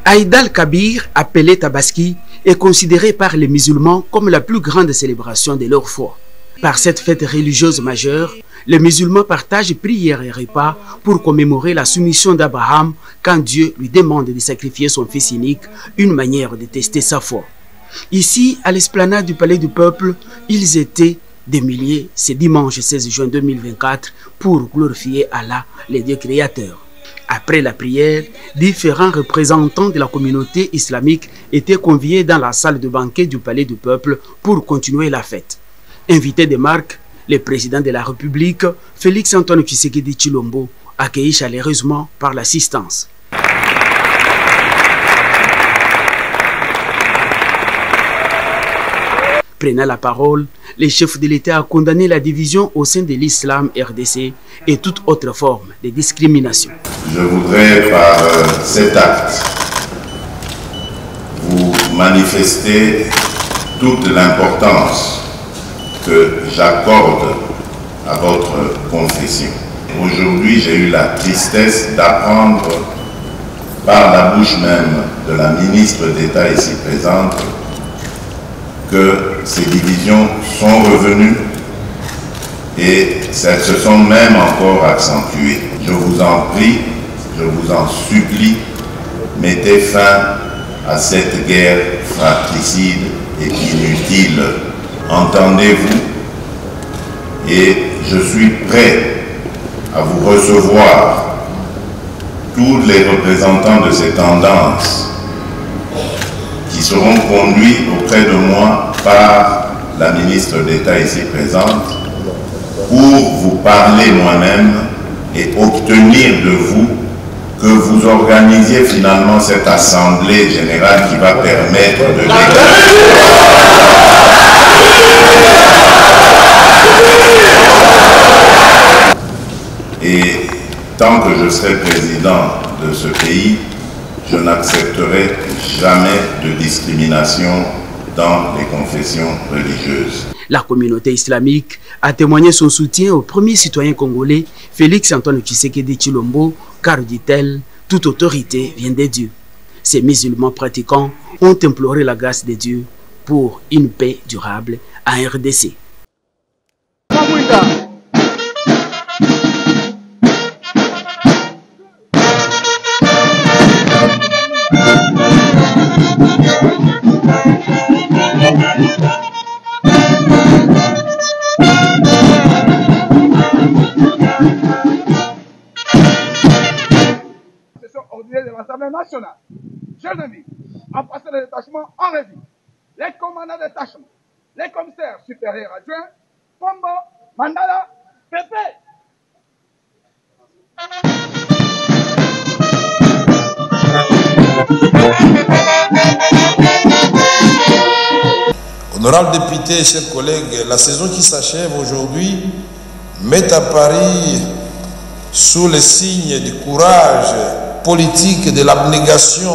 Aïd al-Kabir, appelé Tabaski, est considéré par les musulmans comme la plus grande célébration de leur foi. Par cette fête religieuse majeure, les musulmans partagent prières et repas pour commémorer la soumission d'Abraham quand Dieu lui demande de sacrifier son fils unique, une manière de tester sa foi. Ici, à l'esplanade du Palais du Peuple, ils étaient des milliers ce dimanche 16 juin 2024 pour glorifier Allah, le Dieu créateur. Après la prière, différents représentants de la communauté islamique étaient conviés dans la salle de banquet du Palais du Peuple pour continuer la fête. Invité de marque, le président de la République, Félix Antoine Tshisekedi Tshilombo, accueilli chaleureusement par l'assistance. Prenant la parole, le chef de l'État a condamné la division au sein de l'islam RDC et toute autre forme de discrimination. Je voudrais par cet acte vous manifester toute l'importance que j'accorde à votre confession. Aujourd'hui, j'ai eu la tristesse d'apprendre par la bouche même de la ministre d'État ici présente que ces divisions sont revenues et elles se sont même encore accentuées. Je vous en prie, je vous en supplie, mettez fin à cette guerre fratricide et inutile. Entendez-vous, et je suis prêt à vous recevoir tous les représentants de ces tendances qui seront conduits auprès de moi par la ministre d'État ici présente pour vous parler moi-même et obtenir de vous que vous organisiez finalement cette assemblée générale qui va permettre de Et tant que je serai président de ce pays, je n'accepterai jamais de discrimination dans les confessions religieuses. La communauté islamique a témoigné son soutien au premier citoyen congolais, Félix Antoine Tshisekedi Tshilombo, car, dit-elle, toute autorité vient de Dieu. Ces musulmans pratiquants ont imploré la grâce de Dieu pour une paix durable en RDC. De l'Assemblée nationale. Chers amis, en passant le détachement en revue, les commandants de détachement, les commissaires supérieurs adjoints, Pombo, Mandala, Pépé. Honorables députés, chers collègues, la saison qui s'achève aujourd'hui met à Paris, sous le signe du courage politique, de l'abnégation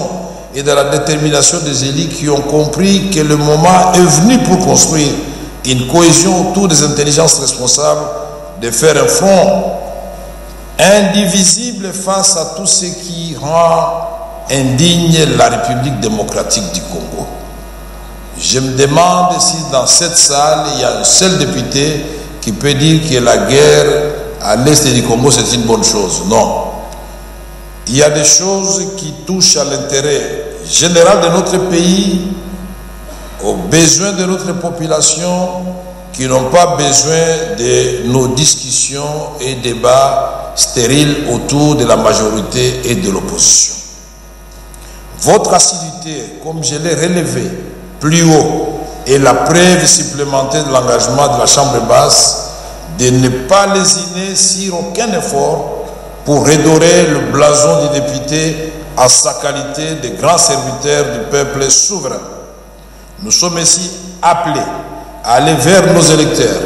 et de la détermination des élites qui ont compris que le moment est venu pour construire une cohésion autour des intelligences responsables, de faire un front indivisible face à tout ce qui rend indigne la République démocratique du Congo. Je me demande si dans cette salle, il y a un seul député qui peut dire que la guerre à l'est du Congo, c'est une bonne chose. Non. Il y a des choses qui touchent à l'intérêt général de notre pays, aux besoins de notre population, qui n'ont pas besoin de nos discussions et débats stériles autour de la majorité et de l'opposition. Votre assiduité, comme je l'ai relevé plus haut, est la preuve supplémentaire de l'engagement de la Chambre basse de ne pas lésiner sur aucun effort pour redorer le blason du député à sa qualité de grand serviteur du peuple souverain. Nous sommes ici appelés à aller vers nos électeurs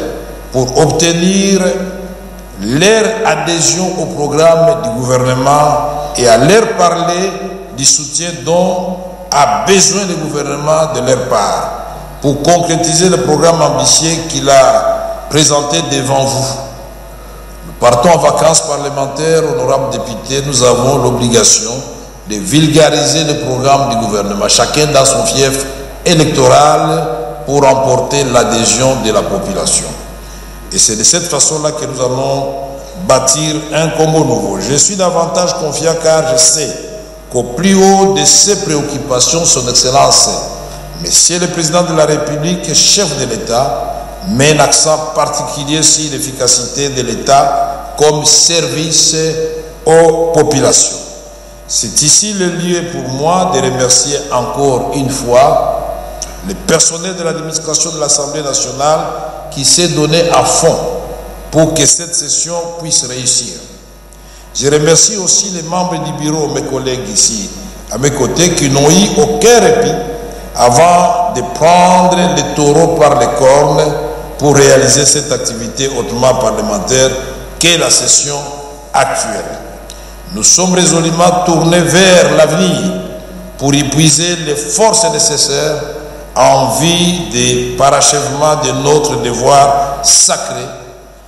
pour obtenir leur adhésion au programme du gouvernement et à leur parler du soutien dont a besoin le gouvernement de leur part pour concrétiser le programme ambitieux qu'il a présenté devant vous. Nous partons en vacances parlementaires, honorables députés, nous avons l'obligation de vulgariser le programme du gouvernement, chacun dans son fief électoral pour emporter l'adhésion de la population. Et c'est de cette façon-là que nous allons bâtir un Congo nouveau. Je suis davantage confiant car je sais qu'au plus haut de ses préoccupations, son Excellence, Monsieur le Président de la République, chef de l'État, met l'accent particulier sur l'efficacité de l'État comme service aux populations. C'est ici le lieu pour moi de remercier encore une fois le personnel de l'administration de l'Assemblée nationale qui s'est donné à fond pour que cette session puisse réussir. Je remercie aussi les membres du bureau, mes collègues ici, à mes côtés, qui n'ont eu aucun répit avant de prendre les taureaux par les cornes pour réaliser cette activité hautement parlementaire qu'est la session actuelle. Nous sommes résolument tournés vers l'avenir pour y puiser les forces nécessaires en vue du parachèvement de notre devoir sacré,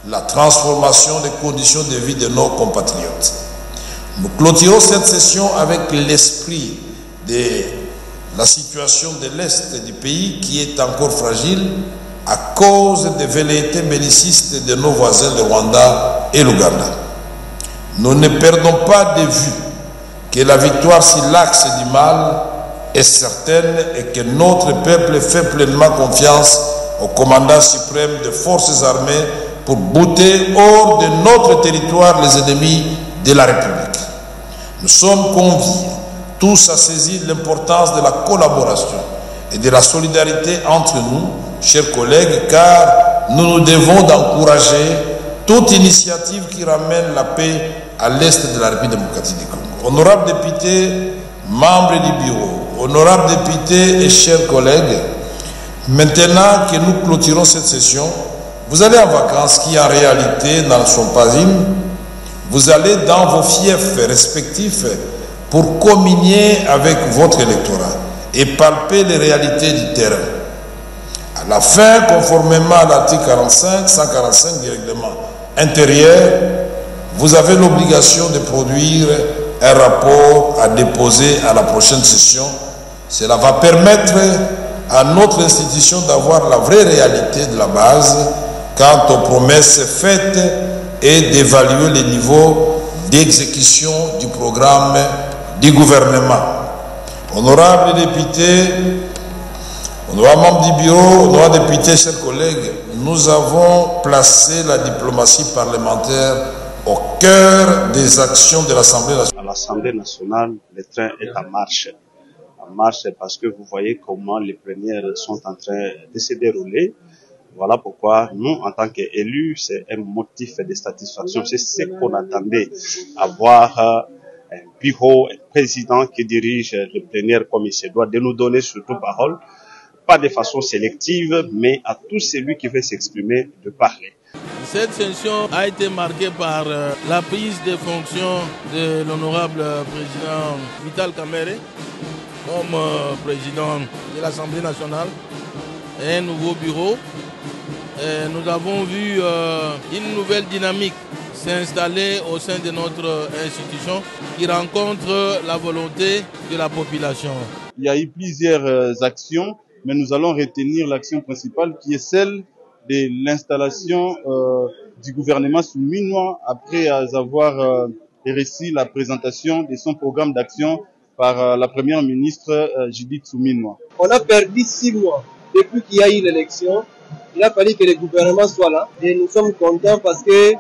la transformation des conditions de vie de nos compatriotes. Nous clôturons cette session avec l'esprit de la situation de l'Est du pays qui est encore fragile à cause des velléités bellicistes de nos voisins, le Rwanda et l'Ouganda. Nous ne perdons pas de vue que la victoire sur l'axe du mal est certaine et que notre peuple fait pleinement confiance au commandant suprême des forces armées pour bouter hors de notre territoire les ennemis de la République. Nous sommes conviés tous à saisir l'importance de la collaboration et de la solidarité entre nous, chers collègues, car nous nous devons d'encourager toute initiative qui ramène la paix à l'est de la République démocratique du Congo. Honorables députés, membres du bureau, honorables députés et chers collègues, maintenant que nous clôturons cette session, vous allez en vacances qui en réalité n'en sont pas une. Vous allez dans vos fiefs respectifs pour communier avec votre électorat et palper les réalités du terrain. À la fin, conformément à l'article 145 du règlement intérieur, vous avez l'obligation de produire un rapport à déposer à la prochaine session. Cela va permettre à notre institution d'avoir la vraie réalité de la base quant aux promesses faites et d'évaluer les niveaux d'exécution du programme du gouvernement. Honorables députés, honorables membres du bureau, honorables députés, chers collègues, nous avons placé la diplomatie parlementaire au cœur des actions de l'Assemblée nationale. À l'Assemblée nationale, le train est en marche. En marche parce que vous voyez comment les plénières sont en train de se dérouler. Voilà pourquoi nous, en tant qu'élus, c'est un motif de satisfaction. C'est ce qu'on attendait, avoir un bureau, un président qui dirige le plénière comme il se doit, de nous donner surtout parole, pas de façon sélective, mais à tout celui qui veut s'exprimer, de parler. Cette session a été marquée par la prise de fonction de l'honorable président Vital Kamerhe comme président de l'Assemblée nationale et un nouveau bureau. Et nous avons vu une nouvelle dynamique s'installer au sein de notre institution qui rencontre la volonté de la population. Il y a eu plusieurs actions, mais nous allons retenir l'action principale qui est celle de l'installation du gouvernement souminois après avoir reçu la présentation de son programme d'action par la première ministre Judith Suminwa. On a perdu 6 mois depuis qu'il y a eu l'élection. Il a fallu que le gouvernement soit là et nous sommes contents parce que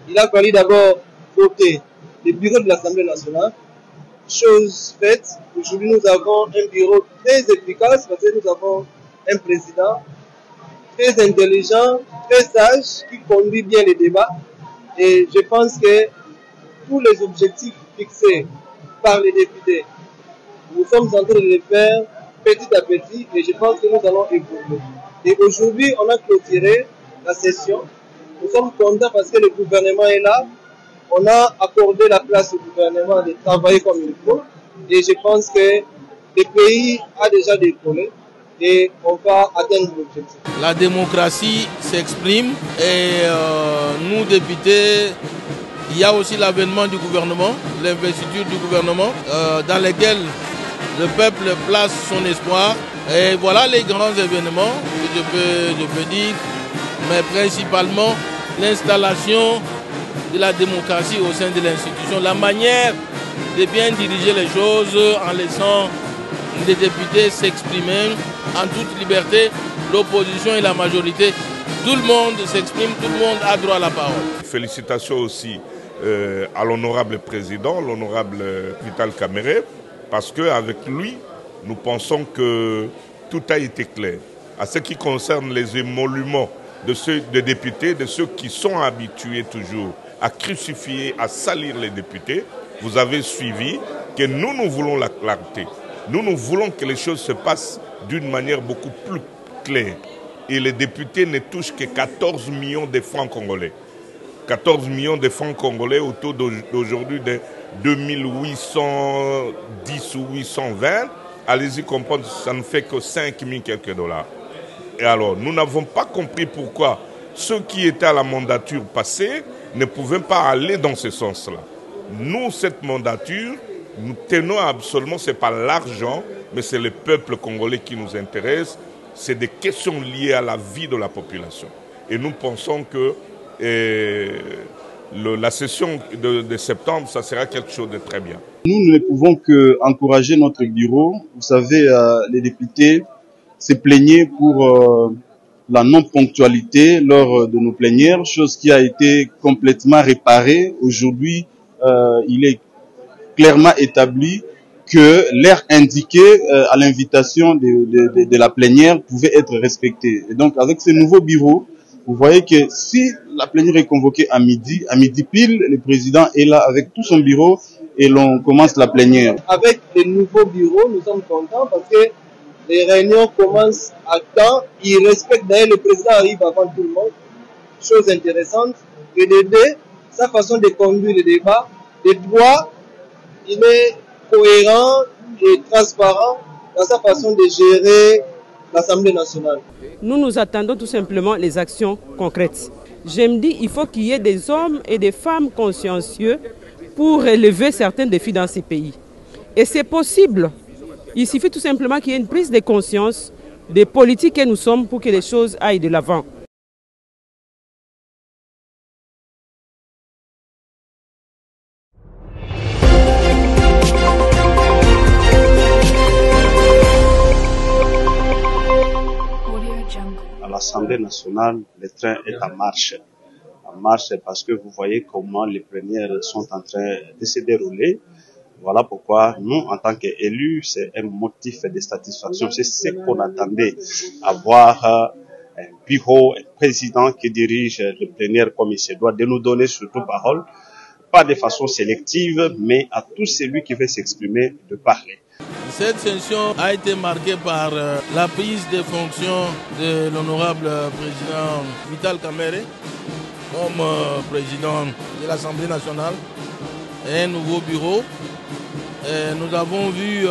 il a fallu d'abord voter le bureau de l'Assemblée nationale. Chose faite, aujourd'hui nous avons un bureau très efficace parce que nous avons un président très intelligent, très sage, qui conduit bien les débats. Et je pense que tous les objectifs fixés par les députés, nous sommes en train de les faire petit à petit et je pense que nous allons évoluer. Et aujourd'hui, on a clôturé la session. Nous sommes contents parce que le gouvernement est là. On a accordé la place au gouvernement de travailler comme il faut. Et je pense que le pays a déjà décollé. et on va atteindre l'objectif. La démocratie s'exprime et nous, députés, il y a aussi l'avènement du gouvernement, l'investiture du gouvernement, dans lequel le peuple place son espoir. Et voilà les grands événements que je peux dire, mais principalement l'installation de la démocratie au sein de l'institution, la manière de bien diriger les choses en laissant les députés s'exprimer en toute liberté, l'opposition et la majorité. Tout le monde s'exprime, tout le monde a droit à la parole. Félicitations aussi à l'honorable président, l'honorable Vital Kamerhe, parce qu'avec lui, nous pensons que tout a été clair. À ce qui concerne les émoluments des députés, de ceux qui sont habitués toujours à crucifier, à salir les députés, vous avez suivi que nous voulons la clarté. Nous voulons que les choses se passent d'une manière beaucoup plus claire. Et les députés ne touchent que 14 millions de francs congolais. 14 millions de francs congolais autour d'aujourd'hui de 2810 ou 820. Allez-y comprendre, ça ne fait que 5 000 quelques dollars. Et alors, nous n'avons pas compris pourquoi ceux qui étaient à la mandature passée ne pouvaient pas aller dans ce sens-là. Nous, cette mandature, nous tenons absolument, ce n'est pas l'argent, mais c'est le peuple congolais qui nous intéresse. C'est des questions liées à la vie de la population. Et nous pensons que la session de septembre, ça sera quelque chose de très bien. Nous ne pouvons qu'encourager notre bureau. Vous savez, les députés se plaignaient pour la non-ponctualité lors de nos plénières, chose qui a été complètement réparée. Aujourd'hui, il est clairement établi que l'heure indiquée à l'invitation de la plénière pouvait être respectée. Et donc, avec ce nouveau bureau, vous voyez que si la plénière est convoquée à midi pile, le président est là avec tout son bureau et l'on commence la plénière. Avec le nouveau bureau, nous sommes contents parce que les réunions commencent à temps. Ils respectent d'ailleurs, le président arrive avant tout le monde. Chose intéressante. Et l'aider, sa façon de conduire le débat, les droits, il est cohérent et transparent dans sa façon de gérer l'Assemblée nationale. Nous attendons tout simplement les actions concrètes. Je me dis qu'il faut qu'il y ait des hommes et des femmes consciencieux pour relever certains défis dans ces pays. Et c'est possible. Il suffit tout simplement qu'il y ait une prise de conscience des politiques que nous sommes pour que les choses aillent de l'avant. À l'Assemblée nationale, le train est en marche. En marche parce que vous voyez comment les plénières sont en train de se dérouler. Voilà pourquoi nous, en tant qu'élus, c'est un motif de satisfaction. C'est ce qu'on attendait, avoir un bureau, un président qui dirige le plénière comme il se doit, de nous donner surtout parole, pas de façon sélective, mais à tout celui qui veut s'exprimer de parler. Cette session a été marquée par la prise de fonction de l'honorable président Vital Kamerhe comme président de l'Assemblée nationale et un nouveau bureau. Et nous avons vu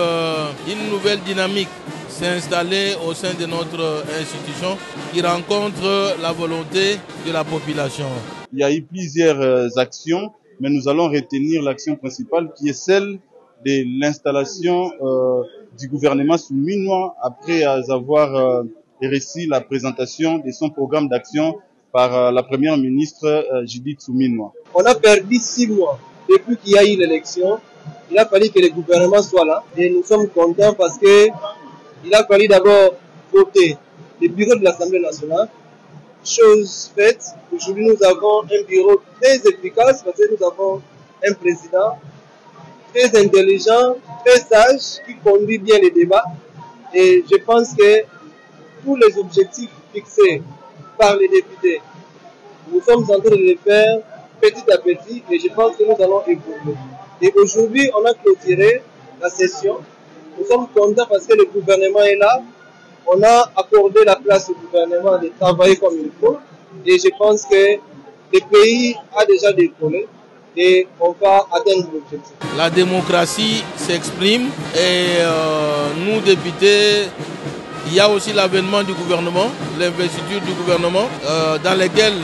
une nouvelle dynamique s'installer au sein de notre institution qui rencontre la volonté de la population. Il y a eu plusieurs actions, mais nous allons retenir l'action principale qui est celle de l'installation du gouvernement souminois après avoir réussi la présentation de son programme d'action par la première ministre Judith Suminwa. On a perdu 6 mois depuis qu'il y a eu l'élection. Il a fallu que le gouvernement soit là et nous sommes contents parce que il a fallu d'abord voter le bureau de l'Assemblée nationale. Chose faite, aujourd'hui nous avons un bureau très efficace parce que nous avons un président très intelligent, très sage, qui conduit bien les débats. Et je pense que tous les objectifs fixés par les députés, nous sommes en train de les faire petit à petit et je pense que nous allons évoluer. Et aujourd'hui, on a clôturé la session. Nous sommes contents parce que le gouvernement est là. On a accordé la place au gouvernement de travailler comme il faut. Et je pense que le pays a déjà décollé et on va atteindre l'objectif. La démocratie s'exprime et nous, députés, il Il y a aussi l'avènement du gouvernement, l'investiture du gouvernement, dans lesquels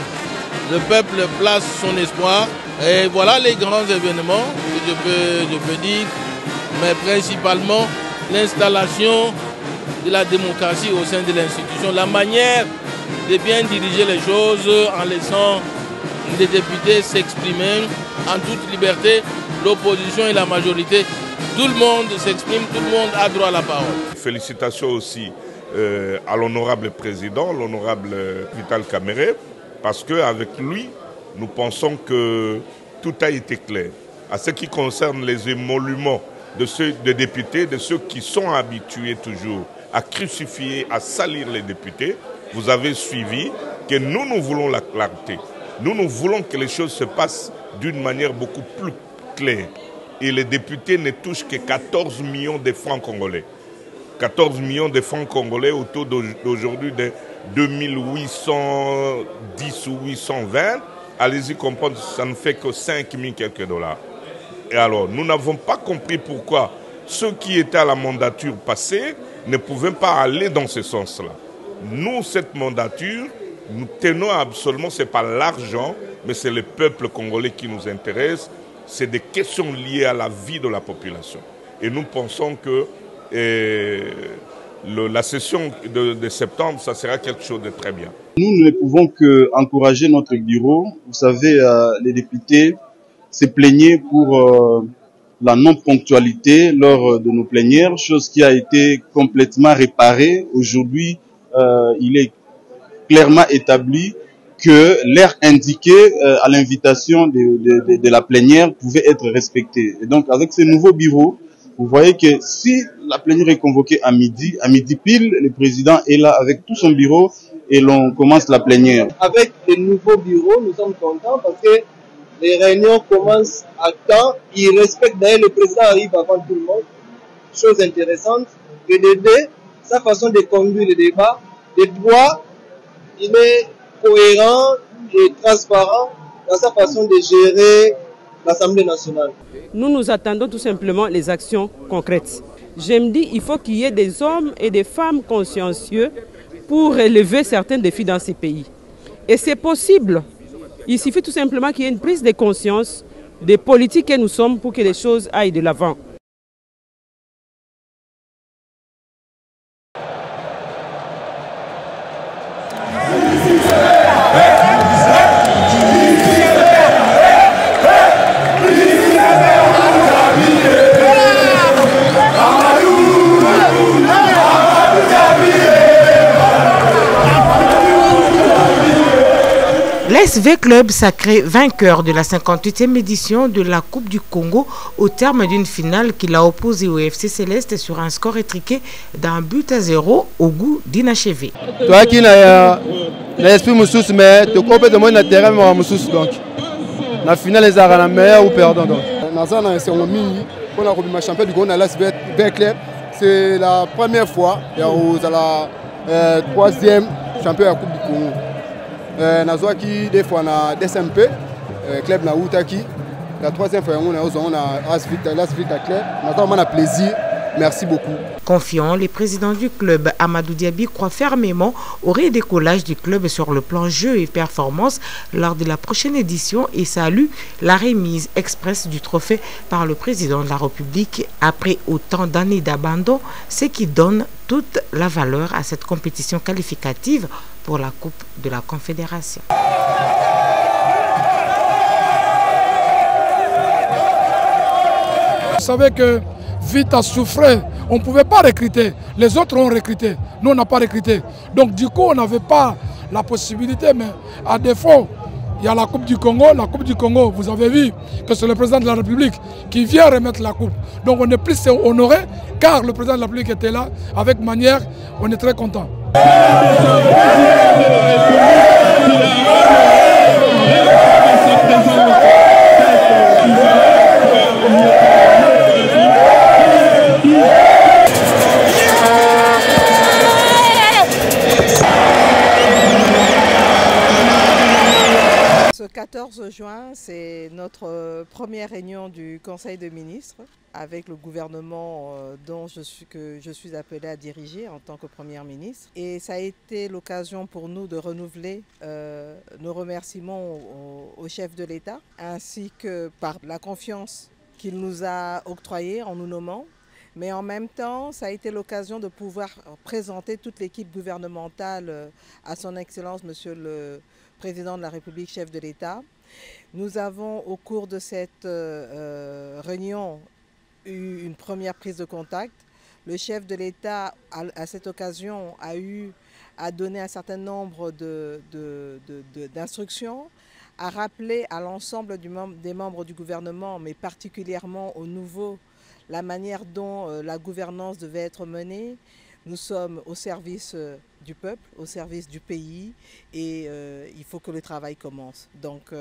le peuple place son espoir. Et voilà les grands événements que je peux dire, mais principalement l'installation de la démocratie au sein de l'institution, la manière de bien diriger les choses en laissant les députés s'exprimer en toute liberté, l'opposition et la majorité. Tout le monde s'exprime, tout le monde a droit à la parole. Félicitations aussi à l'honorable président, l'honorable Vital Kamerhe, parce qu'avec lui, nous pensons que tout a été clair. À ce qui concerne les émoluments des députés, de ceux qui sont habitués toujours à crucifier, à salir les députés, vous avez suivi que nous voulons la clarté. Nous voulons que les choses se passent d'une manière beaucoup plus claire. Et les députés ne touchent que 14 millions de francs congolais. 14 millions de francs congolais au taux d'aujourd'hui de 2810 ou 820. Allez-y comprendre, ça ne fait que 5 000 quelques dollars. Et alors, nous n'avons pas compris pourquoi ceux qui étaient à la mandature passée ne pouvaient pas aller dans ce sens-là. Nous, cette mandature, nous tenons absolument, ce n'est pas l'argent, mais c'est le peuple congolais qui nous intéresse. C'est des questions liées à la vie de la population. Et nous pensons que la session de septembre, ça sera quelque chose de très bien. Nous ne pouvons qu'encourager notre bureau. Vous savez, les députés se plaignaient pour la non-ponctualité lors de nos plénières, chose qui a été complètement réparée. Aujourd'hui, il est clairement établi que l'heure indiquée à l'invitation de la plénière pouvait être respectée. Et donc, avec ce nouveau bureau, vous voyez que si la plénière est convoquée à midi pile, le président est là avec tout son bureau et l'on commence la plénière. Avec le nouveau bureau, nous sommes contents parce que les réunions commencent à temps. Ils respectent d'ailleurs, le président arrive avant tout le monde. Chose intéressante, le DD, sa façon de conduire le débat, le droit, il est cohérent et transparent dans sa façon de gérer l'Assemblée nationale. Nous attendons tout simplement les actions concrètes. Je me dis qu'il faut qu'il y ait des hommes et des femmes consciencieux pour relever certains défis dans ces pays. Et c'est possible. Il suffit tout simplement qu'il y ait une prise de conscience des politiques que nous sommes pour que les choses aillent de l'avant. L'SV Club sacré vainqueur de la 58e édition de la Coupe du Congo au terme d'une finale qui l'a opposé au FC Céleste sur un score étriqué d'un but à 0 au goût d'inachevé. Toi qui n'as l'esprit moussous, mais tu coupes de moi dans le terrain moussous donc. La finale les a meilleur ou perdant donc. Pour la champion du Congo, l'SV Club, c'est la première fois et vous la troisième champion de la Coupe du Congo. Nazwaki des fois na DSMP club na Outaki la troisième fois on a Asvita club maintenant on a plaisir. Merci beaucoup. Confiant, le président du club, Amadou Diaby, croit fermement au redécollage du club sur le plan jeu et performance lors de la prochaine édition et salue la remise express du trophée par le président de la République après autant d'années d'abandon, ce qui donne toute la valeur à cette compétition qualificative pour la Coupe de la Confédération. Vous savez que Vita souffrait, on ne pouvait pas recruter. Les autres ont recruté, nous on n'a pas recruté. Donc du coup on n'avait pas la possibilité, mais à défaut, il y a la Coupe du Congo. La Coupe du Congo, vous avez vu que c'est le président de la République qui vient remettre la Coupe. Donc on est plus honoré car le président de la République était là avec manière, on est très content. Ce 14 14 juin, c'est notre première réunion du Conseil des ministres avec le gouvernement que je suis appelée à diriger en tant que Première ministre. Et ça a été l'occasion pour nous de renouveler nos remerciements au chef de l'État, ainsi que par la confiance qu'il nous a octroyée en nous nommant. Mais en même temps, ça a été l'occasion de pouvoir présenter toute l'équipe gouvernementale à son Excellence, Monsieur le Président de la République, chef de l'État. Nous avons, au cours de cette réunion, eu une première prise de contact. Le chef de l'État, à cette occasion, a eu à donner un certain nombre d'instructions, à rappeler à l'ensemble des membres du gouvernement, mais particulièrement aux nouveaux, la manière dont la gouvernance devait être menée. Nous sommes au service du peuple, au service du pays et il faut que le travail commence. Donc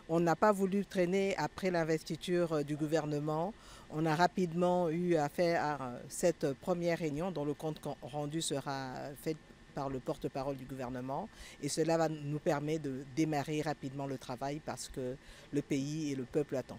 on n'a pas voulu traîner après l'investiture du gouvernement. On a rapidement eu à faire cette première réunion dont le compte rendu sera fait par le porte-parole du gouvernement et cela va nous permettre de démarrer rapidement le travail parce que le pays et le peuple attendent.